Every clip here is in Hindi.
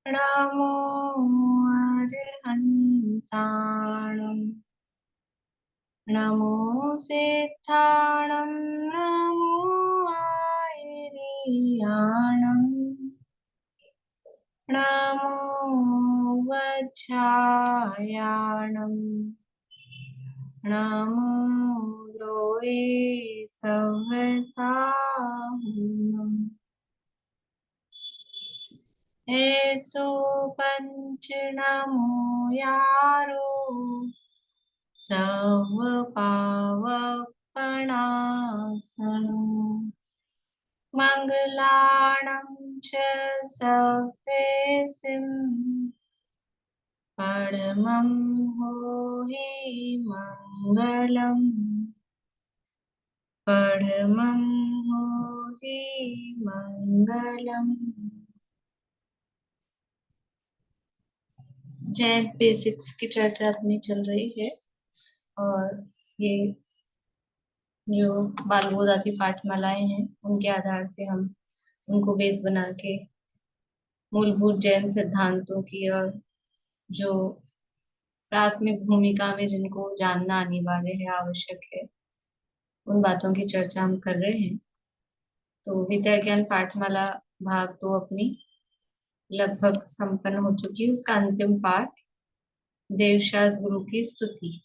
नमो अर्हन्ताणम् नमो सिद्धाणं नमो आयर्याणम् नमो वज्रायाणम् नमो लोये सवसाहुनम् एसो पंच नमो यारो सव पावपणासनो मंगलाणं च सर्वेसिं परमं होहि मंगलम् परमं होहि मंगलम्। जैन बेसिक्स की चर्चा अपनी चल रही है और ये जो बाल गोदाती पाठमालाएं हैं उनके आधार से हम उनको बेस बना के मूलभूत जैन सिद्धांतों की और जो प्राथमिक भूमिका में जिनको जानना अनिवार्य है आवश्यक है उन बातों की चर्चा हम कर रहे हैं। तो विद्या ज्ञान पाठमाला भाग 2 अपनी लगभग संपन्न हो चुकी है। उसका अंतिम पाठ देवशास गुरु की स्तुति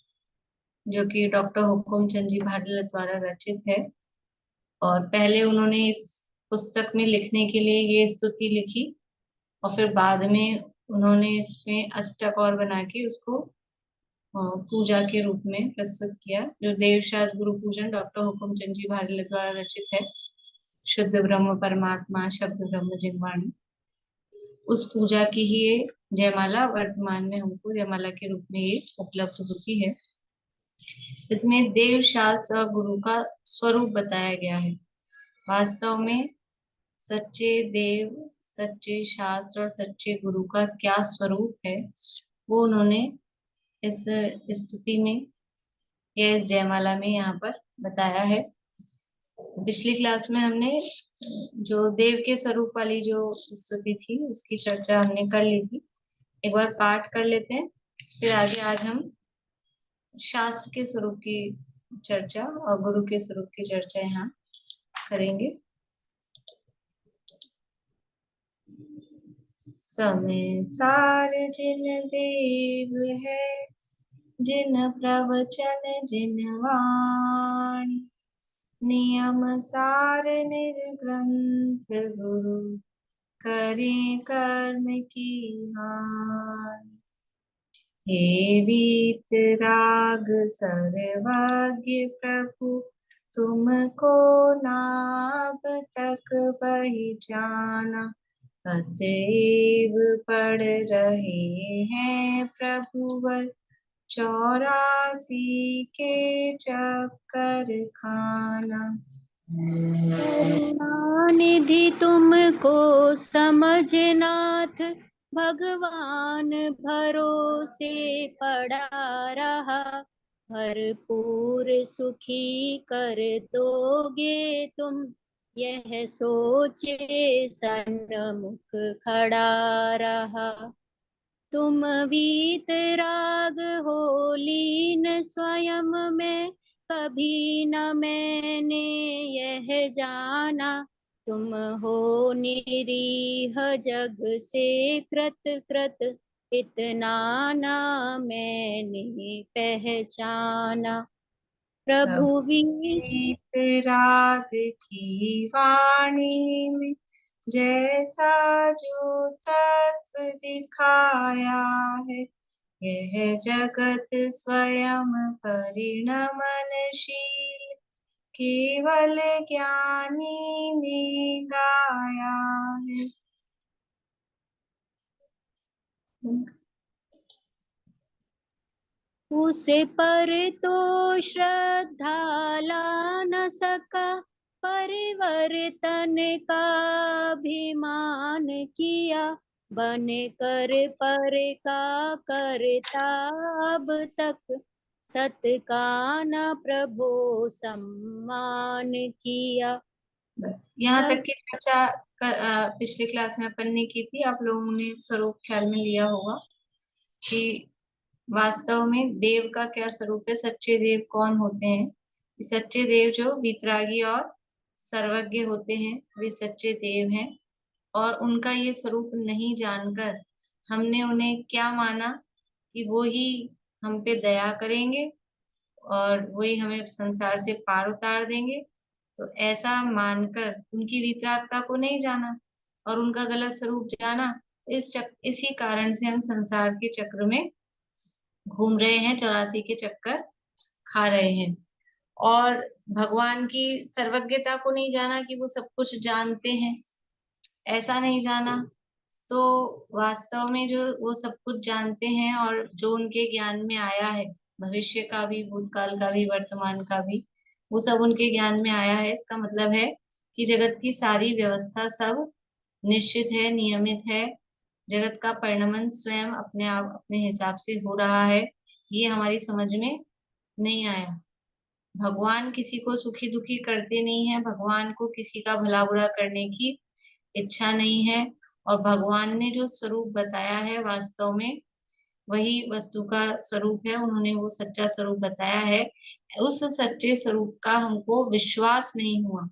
जो कि डॉक्टर हुकुम चंद जी भाडला द्वारा रचित है और पहले उन्होंने इस पुस्तक में लिखने के लिए ये स्तुति लिखी और फिर बाद में उन्होंने इसमें अष्टक और बना के उसको पूजा के रूप में प्रस्तुत किया। जो देवशास गुरु पूजन डॉक्टर हुकुम चंद जी भाडला द्वारा रचित है, शुद्ध ब्रह्म परमात्मा शब्द ब्रह्म जिनवाणी, उस पूजा की ही ये जयमाला वर्तमान में हमको जयमाला के रूप में ये उपलब्ध होती है। इसमें देव शास्त्र और गुरु का स्वरूप बताया गया है। वास्तव में सच्चे देव, सच्चे शास्त्र और सच्चे गुरु का क्या स्वरूप है वो उन्होंने इस स्तुति में या इस जयमाला में यहाँ पर बताया है। पिछली क्लास में हमने जो देव के स्वरूप वाली जो स्तुति थी उसकी चर्चा हमने कर ली थी। एक बार पाठ कर लेते हैं, फिर आगे आज हम शास्त्र के स्वरूप की चर्चा और गुरु के स्वरूप की चर्चा यहाँ करेंगे। समय सार जिन देव है, जिन प्रवचन जिन वाणी, नियम सार निर्ग्रंथ गुरु, करें कर्म की हानि। हे वीतराग सर्वज्ञ प्रभु, तुमको नाभ तक पहचाना, अतएव पढ़ रहे हैं प्रभुवर, 84 के चक्कर खाना। निधि तुमको समझनाथ, भगवान भरोसे पड़ा रहा, भरपूर सुखी कर दोगे तुम, यह सोचे सन्मुख खड़ा रहा। तुम वीतराग हो लीन स्वयं में, कभी न मैंने यह जाना, तुम हो निरीह जग से कृत कृत, इतना ना मैंने पहचाना। प्रभु वीतराग की वाणी में जैसा जो तत्व दिखाया है, यह जगत स्वयं परिणमनशील, केवल ज्ञानी ने गाया है। उसे पर तो श्रद्धा ला न सका, परिवर्तन का अभिमान किया, बन कर पर का करता अब तक, सत का न प्रभो सम्मान किया। बस यहाँ तब तक की चर्चा पिछली क्लास में अपन ने की थी। आप लोगों ने स्वरूप ख्याल में लिया होगा कि वास्तव में देव का क्या स्वरूप है, सच्चे देव कौन होते हैं। ये सच्चे देव जो वीतरागी और सर्वज्ञ होते हैं, वे सच्चे देव हैं। और उनका ये स्वरूप नहीं जानकर हमने उन्हें क्या माना कि वो ही हम पे दया करेंगे और वही हमें संसार से पार उतार देंगे। तो ऐसा मानकर उनकी वितरागता को नहीं जाना और उनका गलत स्वरूप जाना। तो इसी कारण से हम संसार के चक्र में घूम रहे हैं, 84 के चक्कर खा रहे हैं। और भगवान की सर्वज्ञता को नहीं जाना कि वो सब कुछ जानते हैं, ऐसा नहीं जाना। तो वास्तव में जो वो सब कुछ जानते हैं और जो उनके ज्ञान में आया है, भविष्य का भी, भूतकाल का भी, वर्तमान का भी, वो सब उनके ज्ञान में आया है। इसका मतलब है कि जगत की सारी व्यवस्था सब निश्चित है, नियमित है। जगत का परिणमन स्वयं अपने आप अपने हिसाब से हो रहा है। ये हमारी समझ में नहीं आया। भगवान किसी को सुखी दुखी करते नहीं है, भगवान को किसी का भला बुरा करने की इच्छा नहीं है। और भगवान ने जो स्वरूप बताया है वास्तव में वही वस्तु का स्वरूप है। उन्होंने वो सच्चा स्वरूप बताया है। उस सच्चे स्वरूप का हमको विश्वास नहीं हुआ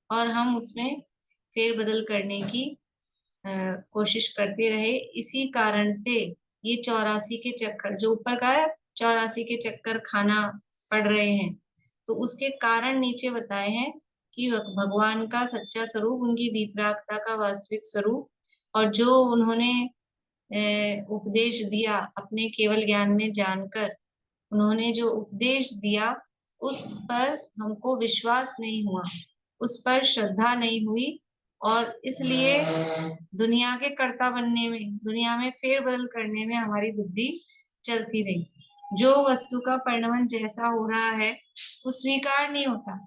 और हम उसमें फेरबदल करने की कोशिश करते रहे। इसी कारण से ये 84 के चक्कर जो ऊपर का है, 84 के चक्कर खाना पड़ रहे हैं। तो उसके कारण नीचे बताए हैं कि भगवान का सच्चा स्वरूप, उनकी वीतरागता का वास्तविक स्वरूप, और जो उन्होंने उपदेश दिया अपने केवल ज्ञान में जानकर, उन्होंने जो उपदेश दिया उस पर हमको विश्वास नहीं हुआ, उस पर श्रद्धा नहीं हुई। और इसलिए दुनिया के कर्ता बनने में, दुनिया में फेरबदल करने में हमारी बुद्धि चलती रही। जो वस्तु का परिणमन जैसा हो रहा है वो स्वीकार नहीं होता।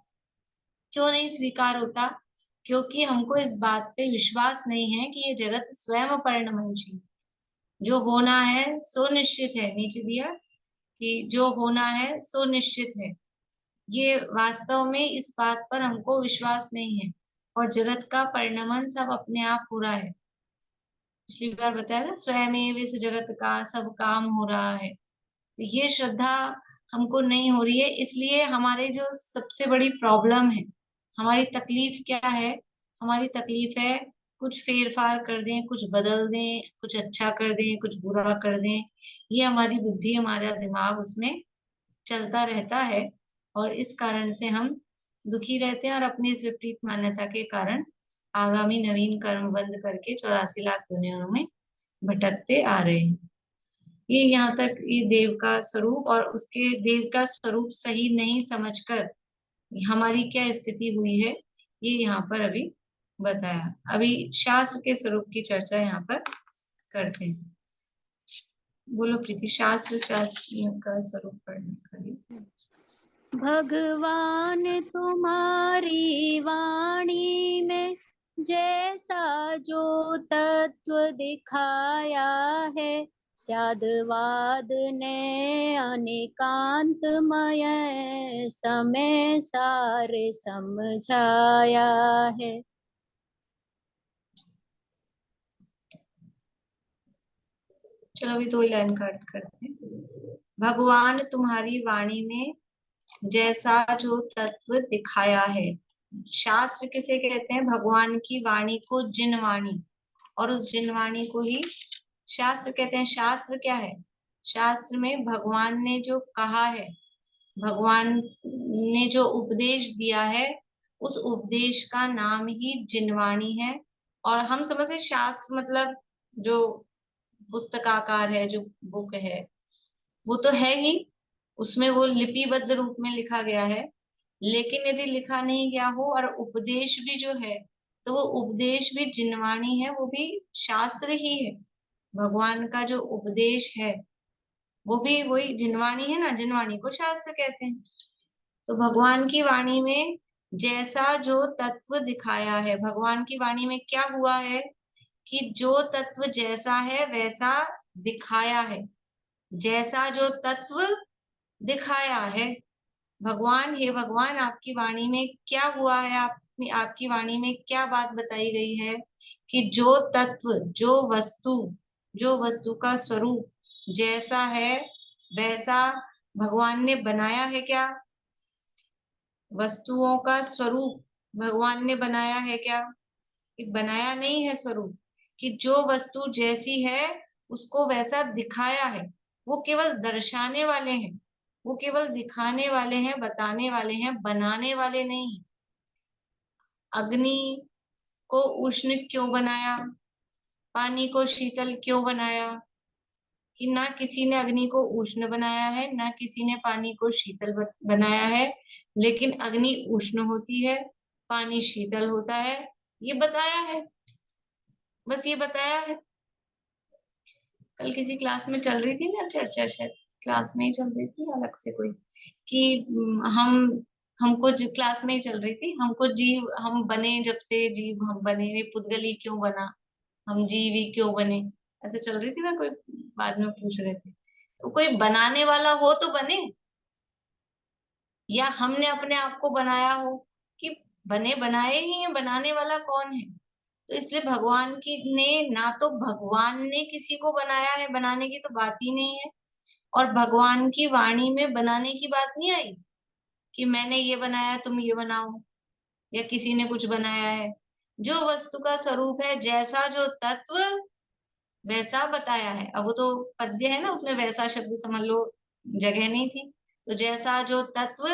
क्यों नहीं स्वीकार होता? क्योंकि हमको इस बात पे विश्वास नहीं है कि ये जगत स्वयं परिणमनशील, जो होना है सो निश्चित है। नीचे दिया कि जो होना है सो निश्चित है। ये वास्तव में इस बात पर हमको विश्वास नहीं है। और जगत का परिणमन सब अपने आप हो रहा है। पिछली बार बताया ना, स्वयं इस जगत का सब काम हो रहा है। तो ये श्रद्धा हमको नहीं हो रही है। इसलिए हमारे जो सबसे बड़ी प्रॉब्लम है, हमारी तकलीफ क्या है? हमारी तकलीफ है कुछ फेर फार कर दें, कुछ बदल दें, कुछ अच्छा कर दें, कुछ बुरा कर दें। ये हमारी बुद्धि, हमारा दिमाग उसमें चलता रहता है। और इस कारण से हम दुखी रहते हैं और अपनी इस विपरीत मान्यता के कारण आगामी नवीन कर्म बंद करके 84 लाख योनियों में भटकते आ रहे हैं। ये यहाँ तक ये देव का स्वरूप और उसके देव का स्वरूप सही नहीं समझकर हमारी क्या स्थिति हुई है, ये यहाँ पर अभी बताया। अभी शास्त्र के स्वरूप की चर्चा यहाँ पर करते हैं। बोलो प्रीति, शास्त्र शास्त्र का स्वरूप पढ़ने का लिए। भगवान तुम्हारी वाणी में जैसा जो तत्व दिखाया है, स्यादवाद ने अनेकांतमय समय सारे समझाया है। चलो अभी 2 लाइन का अर्थ करते हैं। भगवान तुम्हारी वाणी में जैसा जो तत्व दिखाया है। शास्त्र किसे कहते हैं? भगवान की वाणी को जिनवाणी, और उस जिनवाणी को ही शास्त्र कहते हैं। शास्त्र क्या है? शास्त्र में भगवान ने जो कहा है, भगवान ने जो उपदेश दिया है, उस उपदेश का नाम ही जिनवाणी है। और हम समझे शास्त्र मतलब जो पुस्तकाकार है, जो बुक है, वो तो है ही, उसमें वो लिपिबद्ध रूप में लिखा गया है। लेकिन यदि लिखा नहीं गया हो और उपदेश भी जो है, तो वो उपदेश भी जिनवाणी है, वो भी शास्त्र ही है। भगवान का जो उपदेश है वो भी वही जिनवाणी है ना, जिनवाणी को शास्त्र कहते हैं। तो भगवान की वाणी में जैसा जो तत्व दिखाया है, भगवान की वाणी में क्या हुआ है कि जो तत्व जैसा है वैसा दिखाया है। जैसा जो तत्व दिखाया है। भगवान, हे भगवान, आपकी वाणी में क्या हुआ है? आप अपनी आपकी वाणी में क्या बात बताई गई है कि जो तत्व, जो वस्तु का स्वरूप जैसा है वैसा भगवान ने बनाया है क्या? वस्तुओं का स्वरूप भगवान ने बनाया है क्या? कि बनाया नहीं है स्वरूप, कि जो वस्तु जैसी है उसको वैसा दिखाया है। वो केवल दर्शाने वाले हैं, वो केवल दिखाने वाले हैं, बताने वाले हैं, बनाने वाले नहीं। अग्नि को उष्ण क्यों बनाया, पानी को शीतल क्यों बनाया? कि ना किसी ने अग्नि को उष्ण बनाया है, ना किसी ने पानी को शीतल बनाया है, लेकिन अग्नि उष्ण होती है, पानी शीतल होता है, ये बताया है, बस ये बताया है। कल किसी क्लास में चल रही थी ना चर्चा, शायद क्लास में ही चल रही थी अलग से कोई, कि हमको क्लास में ही चल रही थी, हमको जीव हम बने, जब से जीव हम बने, ये पुद्गली क्यों बना, हम जीवी क्यों बने, ऐसे चल रही थी ना, कोई बाद में पूछ रहे थे। तो कोई बनाने वाला हो तो बने, या हमने अपने आप को बनाया हो, कि बने बनाए ही हैं, बनाने वाला कौन है? तो इसलिए भगवान की ने ना, तो भगवान ने किसी को बनाया है, बनाने की तो बात ही नहीं है। और भगवान की वाणी में बनाने की बात नहीं आई कि मैंने ये बनाया तुम ये बनाओ, या किसी ने कुछ बनाया है। जो वस्तु का स्वरूप है, जैसा जो तत्व वैसा बताया है। अब वो तो पद्य है ना, उसमें वैसा शब्द समझ लो जगह नहीं थी। तो जैसा जो तत्व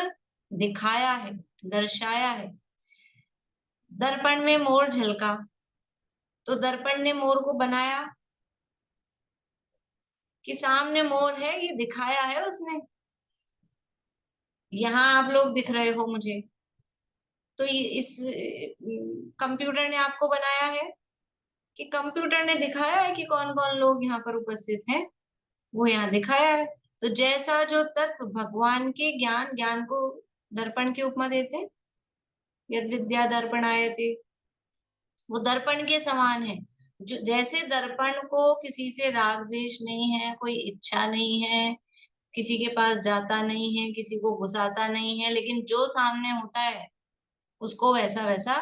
दिखाया है, दर्शाया है। दर्पण में मोर झलका, तो दर्पण ने मोर को बनाया कि सामने मोर है, ये दिखाया है उसने। यहाँ आप लोग दिख रहे हो मुझे, तो ये इस कंप्यूटर ने आपको बनाया है, कि कंप्यूटर ने दिखाया है कि कौन कौन लोग यहाँ पर उपस्थित हैं, वो यहाँ दिखाया है। तो जैसा जो तत्व भगवान के ज्ञान, ज्ञान को दर्पण की उपमा देते हैं, यद विद्या दर्पण आयते, वो दर्पण के समान है। जो जैसे दर्पण को किसी से राग द्वेष नहीं है, कोई इच्छा नहीं है, किसी के पास जाता नहीं है, किसी को घुसाता नहीं है, लेकिन जो सामने होता है उसको वैसा वैसा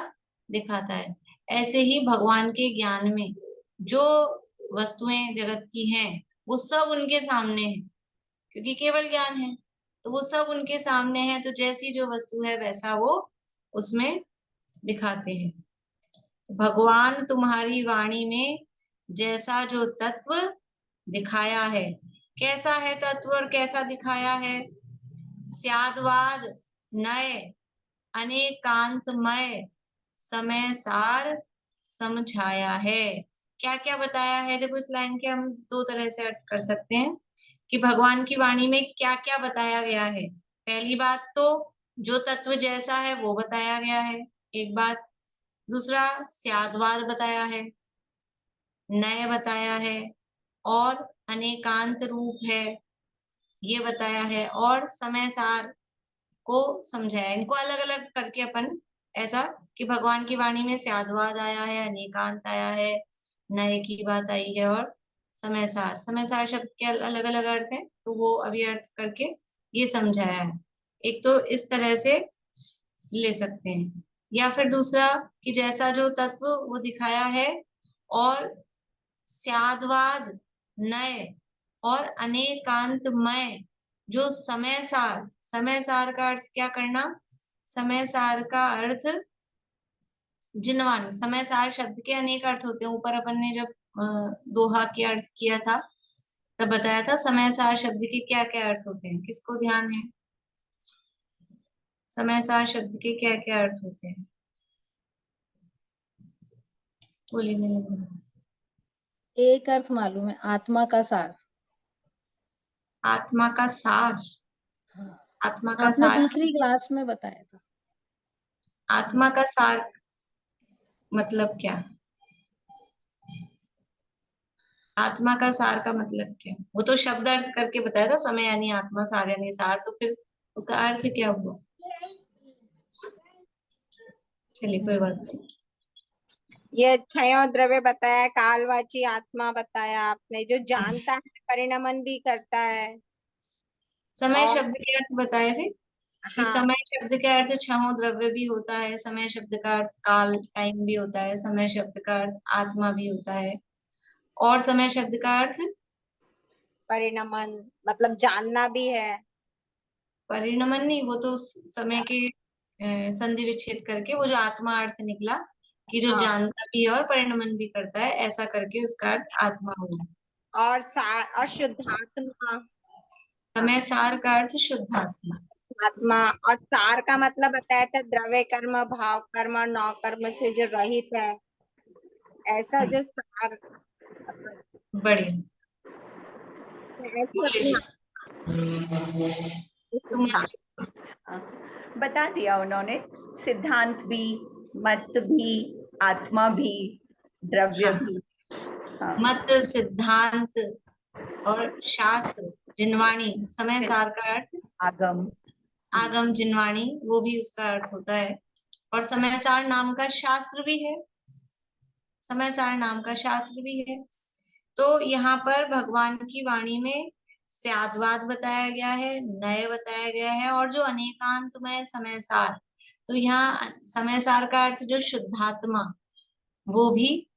दिखाता है। ऐसे ही भगवान के ज्ञान में जो वस्तुएं जगत की हैं, वो सब उनके सामने है, क्योंकि केवल ज्ञान है, तो वो सब उनके सामने है। तो जैसी जो वस्तु है वैसा वो उसमें दिखाते हैं। तो भगवान तुम्हारी वाणी में जैसा जो तत्व दिखाया है, कैसा है तत्व और कैसा दिखाया है? स्यादवाद नय अनेकांतमय समय सार समझाया है। क्या क्या बताया है? देखो, इस लाइन के हम दो तरह से अर्थ कर सकते हैं कि भगवान की वाणी में क्या क्या बताया गया है। पहली बात तो जो तत्व जैसा है वो बताया गया है, एक बात। दूसरा, स्यादवाद बताया है, नय बताया है, और अनेकांत रूप है ये बताया है, और समय सार को समझाया। इनको अलग अलग करके अपन ऐसा, कि भगवान की वाणी में स्यादवाद आया है, अनेकांत आया है, नए की बात आई है, और समय सार, समय सार शब्द के अलग अलग अर्थ हैं, तो वो अभी अर्थ करके ये समझाया है। एक तो इस तरह से ले सकते हैं, या फिर दूसरा कि जैसा जो तत्व वो दिखाया है, और स्यादवाद नय और अनेकांतमय जो समय सार, समय सार का अर्थ क्या करना? समय सार का अर्थ जिनवानी, समय सार शब्द के अनेक अर्थ होते हैं। ऊपर अपन ने जब दोहा के अर्थ किया था तब बताया था समय सार शब्द के क्या क्या अर्थ होते हैं, किसको ध्यान है? समय सार शब्द के क्या क्या अर्थ होते हैं? बोलिए, नहीं बोला। एक अर्थ मालूम है, आत्मा का सार। आत्मा का सार, हाँ, आत्मा का आपने सार, दूसरी क्लास में बताया था। आत्मा का सार मतलब क्या? आत्मा का सार का मतलब क्या? वो तो शब्द अर्थ करके बताया था, समय यानी आत्मा, सार यानी सार, तो फिर उसका अर्थ क्या हुआ? चलिए, कोई बात नहीं। ये क्षय द्रव्य बताया, कालवाची आत्मा बताया आपने, जो जानता है, परिणमन भी करता है। समय और शब्द के अर्थ बताए थे। कि हाँ, समय शब्द का अर्थ छहों द्रव्य भी होता है, समय शब्द का अर्थ काल टाइम भी होता है, समय शब्द का अर्थ आत्मा भी होता है, और समय शब्द का अर्थ परिणमन मतलब जानना भी है। परिणमन नहीं, वो तो उस समय के संधि विच्छेद करके वो जो आत्मा अर्थ निकला कि जो हाँ, जानता भी है और परिणमन भी करता है, ऐसा करके उसका अर्थ आत्मा हुआ। और शुद्धात्मा। समय सार का अर्थ शुद्धात्मा। आत्मा। और सार का मतलब बताया था द्रव्य कर्म भाव कर्म और नौ कर्म से जो रहित है, ऐसा जो सार। बढ़िया। ऐसी अपनी बोलिए सुमन शुद्धात्मा। जी। हाँ, बता दिया उन्होंने, सिद्धांत भी, मत भी, आत्मा भी, द्रव्य हाँ, भी। हाँ, मत सिद्धांत और शास्त्र जिनवाणी, समय सार का अर्थ आगम। आगम जिनवाणी, वो भी उसका अर्थ होता है। और समय सार नाम का शास्त्र भी है, समय सार नाम का शास्त्र भी है। तो यहाँ पर भगवान की वाणी में स्याद्वाद बताया गया है, नय बताया गया है, और जो अनेकांतमय समय सार, तो यहाँ समय सार का अर्थ जो शुद्धात्मा वो भी,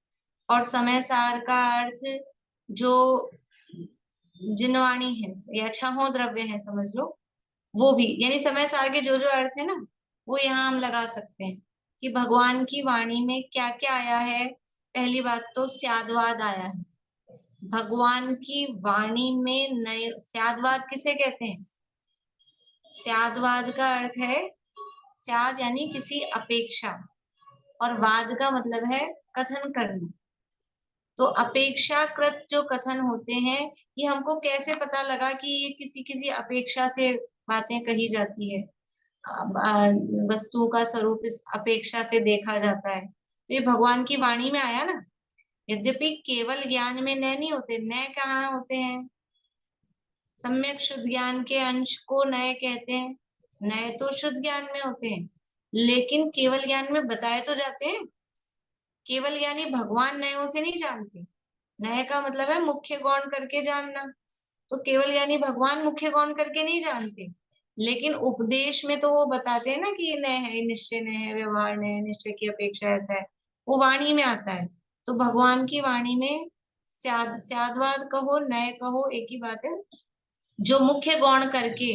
और समय सार का अर्थ जो जिनवाणी है या छहों द्रव्य है समझ लो, वो भी, यानी समय सार के जो जो अर्थ है ना, वो यहाँ हम लगा सकते हैं कि भगवान की वाणी में क्या क्या आया है। पहली बात तो स्याद्वाद आया है, भगवान की वाणी में नए, स्याद्वाद किसे कहते हैं? स्याद्वाद का अर्थ है, स्याद यानी किसी अपेक्षा, और वाद का मतलब है कथन करना। तो अपेक्षाकृत जो कथन होते हैं, ये हमको कैसे पता लगा कि ये किसी किसी अपेक्षा से बातें कही जाती है, वस्तुओं का स्वरूप इस अपेक्षा से देखा जाता है, तो ये भगवान की वाणी में आया ना। यद्यपि केवल ज्ञान में नए नहीं होते, नए कहाँ होते हैं? सम्यक शुद्ध ज्ञान के अंश को नए कहते हैं, नए तो शुद्ध ज्ञान में होते हैं, लेकिन केवल ज्ञान में बताए तो जाते हैं। केवल ज्ञानी भगवान नयों से नहीं जानते, नए का मतलब है मुख्य गौण करके जानना, तो केवल ज्ञानी भगवान मुख्य गौण करके नहीं जानते, लेकिन उपदेश में तो वो बताते हैं ना कि ये नए है, निश्चय नए है, व्यवहार नए है, निश्चय की अपेक्षा ऐसा है, वो वाणी में आता है। तो भगवान की वाणी में स्याद्वाद कहो नए कहो एक ही बात है, जो मुख्य गौण करके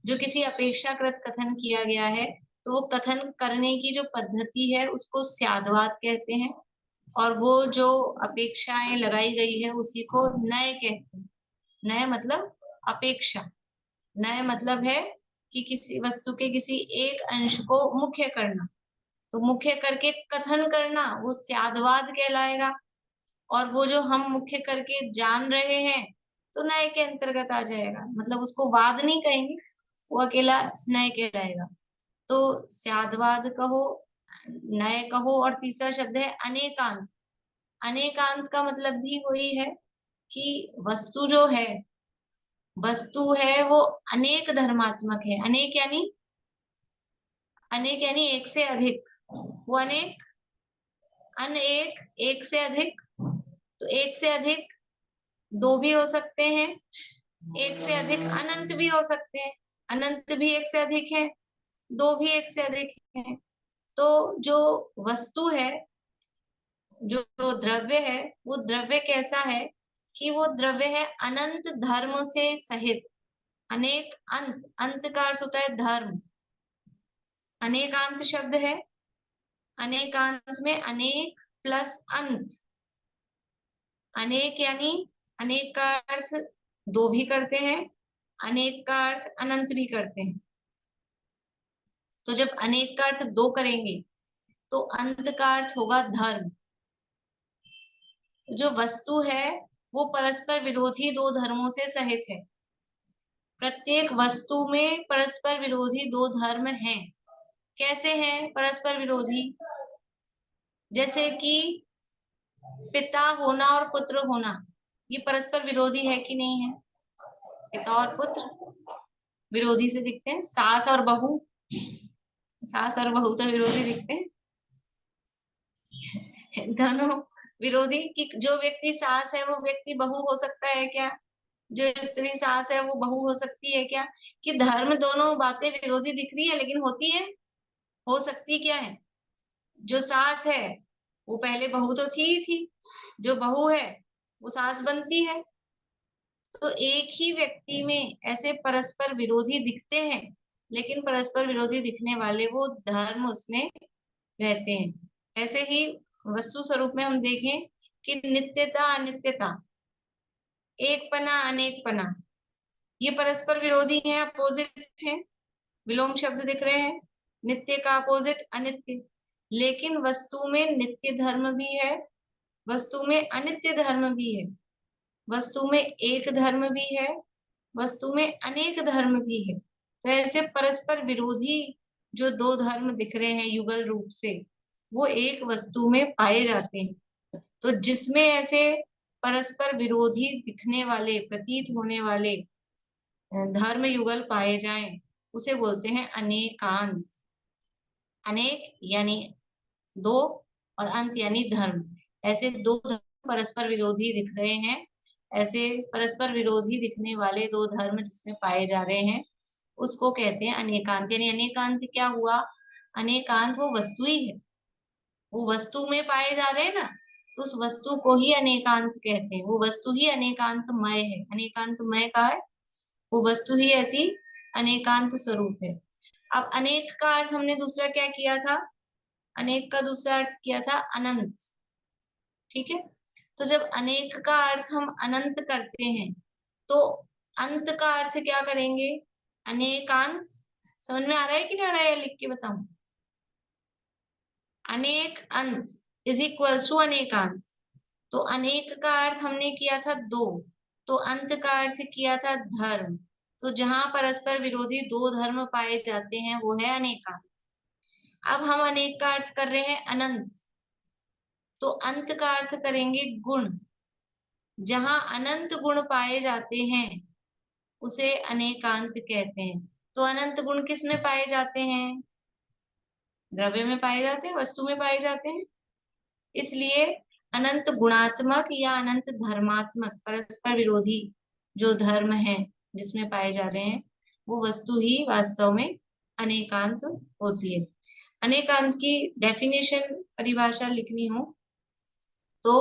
जो किसी अपेक्षाकृत कथन किया गया है, तो वो कथन करने की जो पद्धति है उसको स्याद्वाद कहते हैं, और वो जो अपेक्षाएं लगाई गई है उसी को नय कहते हैं। नय मतलब अपेक्षा, नय मतलब है कि किसी वस्तु के किसी एक अंश को मुख्य करना, तो मुख्य करके कथन करना वो स्याद्वाद कहलाएगा। और वो जो हम मुख्य करके जान रहे हैं, तो नय के अंतर्गत आ जाएगा, मतलब उसको वाद नहीं कहेंगे, वो अकेला नय कहलाएगा। तो स्याद्वाद कहो, नय कहो, और तीसरा शब्द है अनेकांत। अनेकांत का मतलब भी वही है कि वस्तु जो है, वस्तु है वो अनेक धर्मात्मक है। अनेक यानी एक से अधिक, वो अनेक, अनेक एक से अधिक, तो एक से अधिक दो भी हो सकते हैं, एक से अधिक अनंत भी हो सकते हैं, अनंत भी एक से अधिक है, दो भी एक से अधिक है। तो जो वस्तु है, जो द्रव्य है, वो द्रव्य कैसा है कि वो द्रव्य है अनंत धर्म से सहित। अनेक अंत, अंत का अर्थ होता है धर्म, अनेकांत शब्द है, अनेकांत में अनेक प्लस अंत, अनेक यानी अनेक का अर्थ दो भी करते हैं, अनेक का अर्थ अनंत भी करते हैं। तो जब अनेक का अर्थ दो करेंगे तो अंत का अर्थ होगा धर्म। जो वस्तु है वो परस्पर विरोधी दो धर्मों से सहित है, प्रत्येक वस्तु में परस्पर विरोधी दो धर्म हैं। कैसे हैं परस्पर विरोधी? जैसे कि पिता होना और पुत्र होना, ये परस्पर विरोधी है कि नहीं है? पिता और पुत्र विरोधी से दिखते हैं, सास और बहू, सास और बहू तो विरोधी दिखते हैं दोनों विरोधी। कि जो व्यक्ति सास है वो व्यक्ति बहू हो सकता है क्या? जो स्त्री सास है वो बहू हो सकती है क्या? कि धर्म दोनों बातें विरोधी दिख रही है लेकिन होती है, हो सकती क्या है? जो सास है वो पहले बहू तो थी ही थी, जो बहू है वो सास बनती है। तो एक ही व्यक्ति में ऐसे परस्पर विरोधी दिखते हैं, लेकिन परस्पर विरोधी दिखने वाले वो धर्म उसमें रहते हैं। ऐसे ही वस्तु स्वरूप में हम देखें कि नित्यता अनित्यता, एक पना अनेक पना, ये परस्पर विरोधी हैं, अपोजिट हैं, विलोम शब्द दिख रहे हैं। नित्य का अपोजिट अनित्य, लेकिन वस्तु में नित्य धर्म भी है, वस्तु में अनित्य धर्म भी है, वस्तु में एक धर्म भी है, वस्तु में अनेक धर्म भी है। तो ऐसे परस्पर विरोधी जो दो धर्म दिख रहे हैं युगल रूप से, वो एक वस्तु में पाए जाते हैं। तो जिसमें ऐसे परस्पर विरोधी दिखने वाले, प्रतीत होने वाले धर्म युगल पाए जाएं, उसे बोलते हैं अनेकांत। अनेक यानी दो, और अंत यानी धर्म। ऐसे दो धर्म परस्पर विरोधी दिख रहे हैं, ऐसे परस्पर विरोधी दिखने वाले दो धर्म जिसमें पाए जा रहे हैं, उसको कहते हैं अनेकांत। यानी अनेकांत क्या हुआ? अनेकांत वो वस्तु ही है, वो वस्तु में पाए जा रहे हैं ना, तो उस वस्तु को ही अनेकांत कहते हैं। वो वस्तु ही अनेकांतमय है। अनेकांतमय का है, वो वस्तु ही ऐसी अनेकांत स्वरूप है। अब अनेक का अर्थ हमने दूसरा क्या किया था? अनेक का दूसरा अर्थ किया था अनंत। ठीक है, तो जब अनेक का अर्थ हम अनंत करते हैं, तो अंत का अर्थ क्या करेंगे? अनेकांत। समझ में आ रहा है कि नहीं आ रहा है? लिख के बताऊं। अनेक अंत इज इक्वल टू अनेकांत। तो अनेक का अर्थ हमने किया था दो, तो अंत का अर्थ किया था धर्म। तो जहां परस्पर विरोधी दो धर्म पाए जाते हैं वो है अनेकांत। अब हम अनेक का अर्थ कर रहे हैं अनंत, तो अंत का अर्थ करेंगे गुण। जहां अनंत गुण पाए जाते हैं उसे अनेकांत कहते हैं। तो अनंत गुण किस में पाए जाते हैं? द्रव्य में पाए जाते हैं, वस्तु में पाए जाते हैं। इसलिए अनंत गुणात्मक या अनंत धर्मात्मक परस्पर विरोधी जो धर्म है जिसमें पाए जा रहे हैं, वो वस्तु ही वास्तव में अनेकांत होती है। अनेकांत की डेफिनेशन, परिभाषा लिखनी हो तो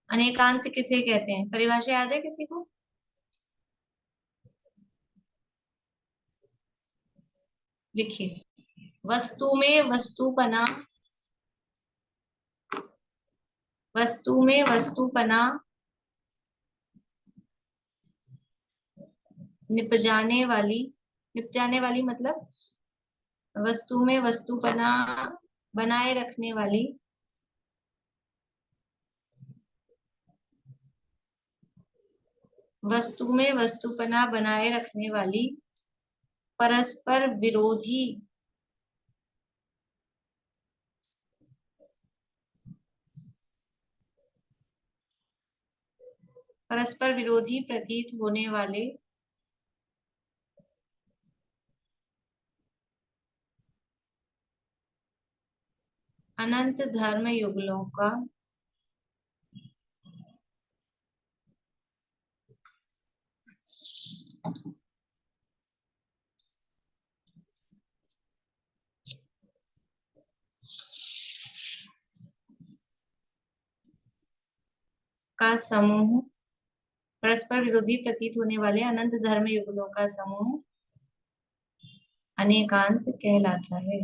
अनेकांत किसे कहते हैं? परिभाषा याद है किसी को? लिखिए। वस्तु में वस्तुपना, वस्तु में वस्तुपना निप जाने वाली, निप जाने वाली मतलब वस्तु में वस्तुपना बनाए रखने वाली, वस्तु में वस्तुपना बनाए रखने वाली परस्पर विरोधी परस्पर विरोधी प्रतीत होने वाले अनंत धर्म युगलों का समूह, परस्पर विरोधी प्रतीत होने वाले अनंत धर्म युगलों का समूह अनेकांत कहलाता है।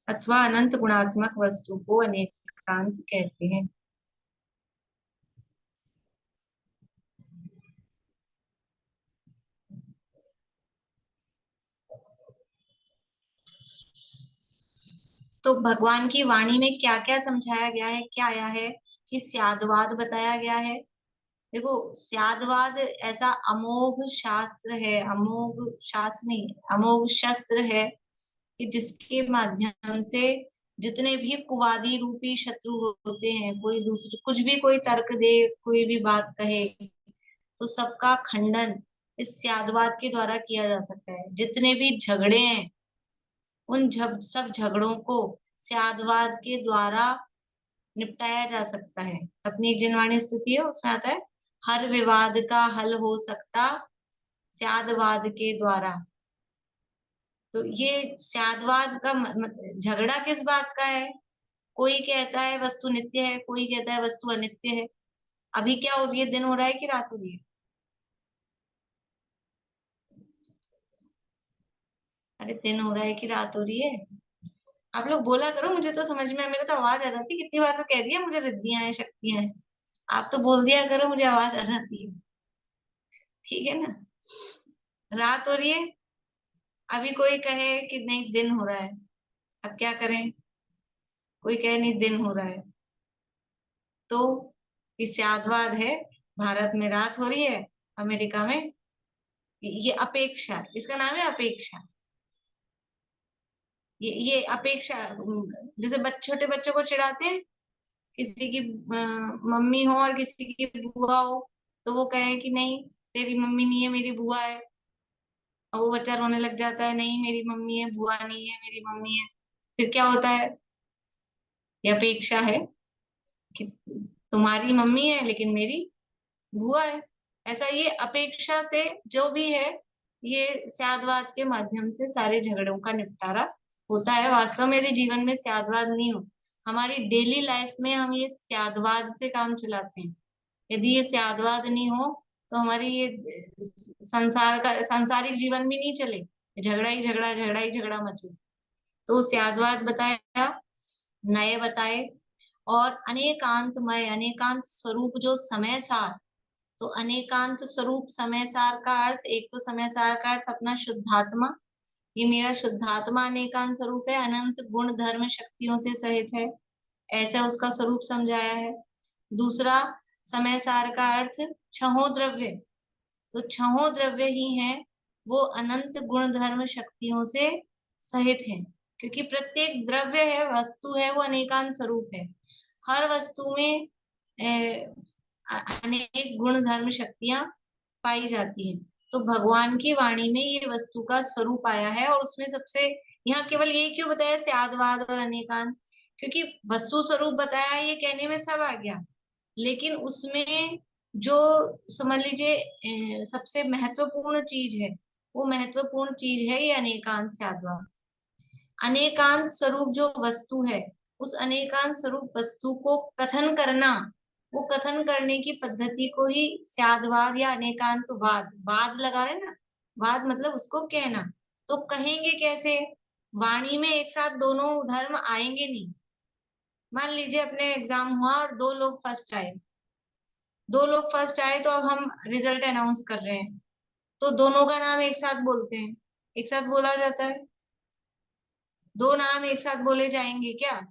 अथवा अनंत गुणात्मक वस्तु को अनेकांत कहते हैं। तो भगवान की वाणी में क्या क्या समझाया गया है, क्या आया है? कि स्यादवाद बताया गया है। देखो, स्यादवाद ऐसा अमोघ शास्त्र है, अमोघ शास्त्र नहीं, अमोघ शस्त्र है कि जिसके माध्यम से जितने भी कुवादी रूपी शत्रु होते हैं, कोई दूसरे कुछ भी कोई तर्क दे, कोई भी बात कहे, तो सबका खंडन इस स्यादवाद के द्वारा किया जा सकता है। जितने भी झगड़े हैं उन सब झगड़ों को स्यादवाद के द्वारा निपटाया जा सकता है। अपनी एक जिनवाणी स्थिति है, उसमें आता है हर विवाद का हल हो सकता स्यादवाद के द्वारा। तो ये स्यादवाद का झगड़ा किस बात का है? कोई कहता है वस्तु नित्य है, कोई कहता है वस्तु अनित्य है। अभी क्या हो रही है, दिन हो रहा है कि रात हो रही है? अरे दिन हो रहा है कि रात हो रही है? आप लोग बोला करो, मुझे तो समझ में, मेरे को तो आवाज आ जाती है। कितनी बार तो कह दिया मुझे रिद्धियां हैं, शक्तियां हैं। आप तो बोल दिया करो, मुझे आवाज आ जाती है। ठीक है ना? रात हो रही है। अभी कोई कहे कि नहीं दिन हो रहा है, अब क्या करें? कोई कहे नहीं दिन हो रहा है, तो स्यादवाद है। भारत में रात हो रही है, अमेरिका में ये अपेक्षा, इसका नाम है अपेक्षा। ये अपेक्षा, जैसे छोटे बच्चों को चिढ़ाते हैं, किसी की मम्मी हो और किसी की बुआ हो, तो वो कहे कि नहीं तेरी मम्मी नहीं है मेरी बुआ है, और वो बच्चा रोने लग जाता है, नहीं मेरी मम्मी है बुआ नहीं है मेरी मम्मी है। फिर क्या होता है? ये अपेक्षा है कि तुम्हारी मम्मी है लेकिन मेरी बुआ है। ऐसा ये अपेक्षा से जो भी है, ये स्यादवाद के माध्यम से सारे झगड़ों का निपटारा होता है। वास्तव में यदि जीवन में स्यादवाद नहीं हो, हमारी डेली लाइफ में हम ये स्यादवाद से काम चलाते हैं। यदि ये स्यादवाद नहीं हो तो हमारी ये संसार का सांसारिक जीवन भी नहीं चले, झगड़ा ही झगड़ा मचे। तो स्यादवाद बताया, नए बताए, और अनेकांतमय, अनेकांत स्वरूप जो समय सार। तो अनेकांत स्वरूप समय सार का अर्थ, एक तो समय सार का अर्थ अपना शुद्धात्मा, ये मेरा शुद्धात्मा अनेकांत स्वरूप है, अनंत गुण धर्म शक्तियों से सहित है, ऐसा उसका स्वरूप समझाया है। दूसरा, समय सार का अर्थ छहों द्रव्य। तो छहों द्रव्य ही हैं, वो अनंत गुण धर्म शक्तियों से सहित हैं, क्योंकि प्रत्येक द्रव्य है, वस्तु है, वो अनेकांत स्वरूप है। हर वस्तु में अनेक गुण धर्म शक्तियां पाई जाती हैं। तो भगवान की वाणी में ये वस्तु का स्वरूप आया है, और उसमें सबसे, यहाँ केवल यही क्यों बताया स्यादवाद और अनेकांत? क्योंकि वस्तु स्वरूप बताया, ये कहने में सब आ गया, लेकिन उसमें जो समझ लीजिए सबसे महत्वपूर्ण चीज है, वो महत्वपूर्ण चीज है ये अनेकांत स्यादवाद। अनेकांत स्वरूप जो वस्तु है, उस अनेकांत स्वरूप वस्तु को कथन करना, वो कथन करने की पद्धति को ही स्यादवाद या अनेकांतवाद, वाद लगा रहे ना, वाद मतलब उसको कहना। तो कहेंगे कैसे? वाणी में एक साथ दोनों धर्म आएंगे नहीं। मान लीजिए अपने एग्जाम हुआ और दो लोग फर्स्ट आए, तो अब हम रिजल्ट अनाउंस कर रहे हैं, तो दोनों का नाम एक साथ बोलते हैं, एक साथ बोला जाता है? दो नाम एक साथ बोले जाएंगे क्या?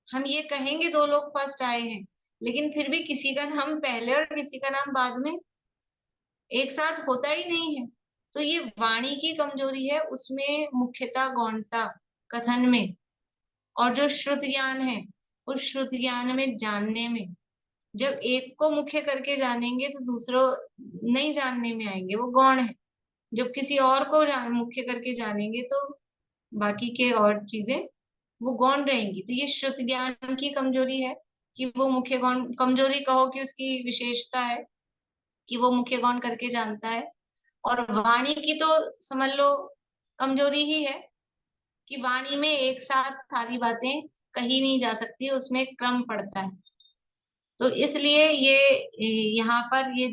हम ये कहेंगे दो लोग फर्स्ट आए हैं, लेकिन फिर भी किसी का नाम पहले और किसी का नाम बाद में एक साथ होता ही नहीं है। तो ये वाणी की कमजोरी है, उसमें मुख्यतः गौणता कथन में, और जो श्रुत ज्ञान है, उस श्रुत ज्ञान में जानने में, जब एक को मुख्य करके जानेंगे तो दूसरों नहीं जानने में आएंगे, वो गौण है। जब किसी और को मुख्य करके जानेंगे तो बाकी के और चीजें वो गौण रहेंगी। तो ये श्रुत ज्ञान की कमजोरी है कि वो मुख्य गौण, कमजोरी कहो कि उसकी विशेषता है कि वो मुख्य गौण करके जानता है। और वाणी की तो समझ लो कमजोरी ही है कि वाणी में एक साथ सारी बातें कही नहीं जा सकती, उसमें क्रम पड़ता है। तो इसलिए ये यहाँ पर ये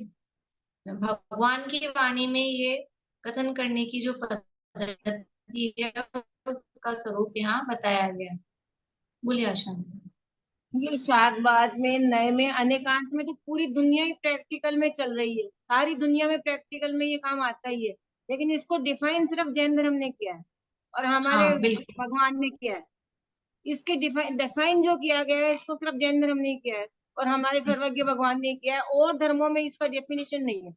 भगवान की वाणी में ये कथन करने की जो पद्धति है, उसका स्वरूप यहाँ बताया गया है। बोलिए आशांति। ये शादवाद में, नए में, अनेकांत में तो पूरी दुनिया ही प्रैक्टिकल में चल रही है। सारी दुनिया में प्रैक्टिकल में ये काम आता ही है, लेकिन इसको डिफाइन सिर्फ जैन धर्म ने किया है और हमारे हाँ बिल्कुल। भगवान ने किया है। इसके डिफाइन जो किया गया है, इसको सिर्फ जैन धर्म ने किया है और हमारे सर्वज्ञ भगवान ने किया है। और धर्मों में इसका डेफिनेशन नहीं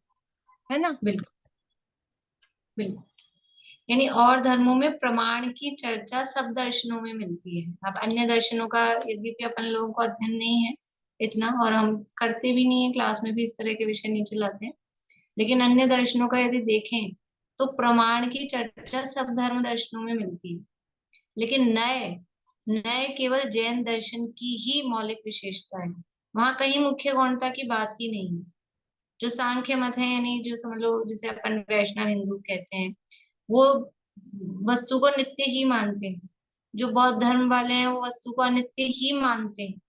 है ना? बिल्कुल बिल्कुल। यानी और धर्मों में प्रमाण की चर्चा सब दर्शनों में मिलती है। अब अन्य दर्शनों का यद्यपि अपन लोगों को अध्ययन नहीं है इतना, और हम करते भी नहीं है, क्लास में भी इस तरह के विषय नहीं चलाते हैं, लेकिन अन्य दर्शनों का यदि देखें तो प्रमाण की चर्चा सब धर्म दर्शनों में मिलती है। लेकिन नए नए केवल जैन दर्शन की ही मौलिक विशेषता है। वहां कहीं मुख्य गौणता की बात ही नहीं है। जो सांख्य मत है, यानी जो समझ लो जिसे अपन वैष्णव हिंदू कहते हैं, वो वस्तु को नित्य ही मानते हैं। जो बौद्ध धर्म वाले हैं वो वस्तु को अनित्य ही मानते हैं।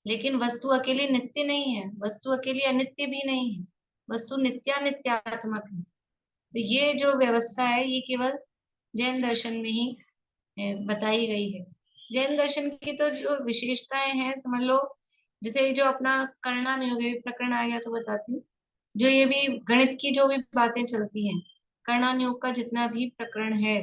लेकिन वस्तु अकेली नित्य नहीं है, वस्तु अकेली अनित्य भी नहीं है, वस्तु नित्यानित्यात्मक है। तो ये जो व्यवस्था है ये केवल जैन दर्शन में ही बताई गई है। जैन दर्शन की तो जो विशेषताएं हैं समझ लो, जैसे जो अपना करना नहीं होगा प्रकरण आ गया तो बताती हूँ। जो ये भी गणित की जो भी बातें चलती हैं, कर्णानुयोग का जितना भी प्रकरण है,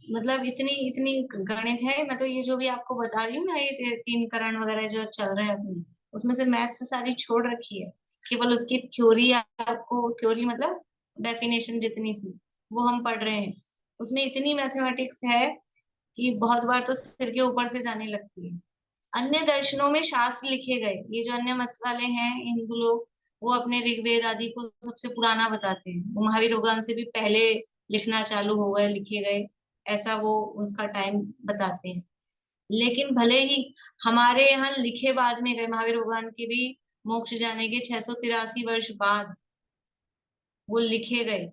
मतलब इतनी इतनी गणित है। मैं तो ये जो भी आपको बता रही हूँ ना, ये तीन करण वगैरह जो चल रहे हैं अपनी, उसमें से मैथ सारी छोड़ रखी है। केवल उसकी थ्योरी, आपको थ्योरी मतलब डेफिनेशन जितनी सी वो हम पढ़ रहे हैं। उसमें इतनी मैथमेटिक्स है कि बहुत बार तो सिर के ऊपर से जाने लगती है। अन्य दर्शनों में शास्त्र लिखे गए, ये जो अन्य मत वाले हैं हिंदू लोग, वो अपने ऋग्वेद आदि को सबसे पुराना बताते हैं। वो महावीर भगवान से भी पहले लिखना चालू हो गए, लिखे गए, ऐसा वो उसका टाइम बताते हैं। लेकिन भले ही हमारे यहाँ लिखे बाद में गए, महावीर भगवान के भी मोक्ष जाने के 683 वर्ष बाद वो लिखे गए।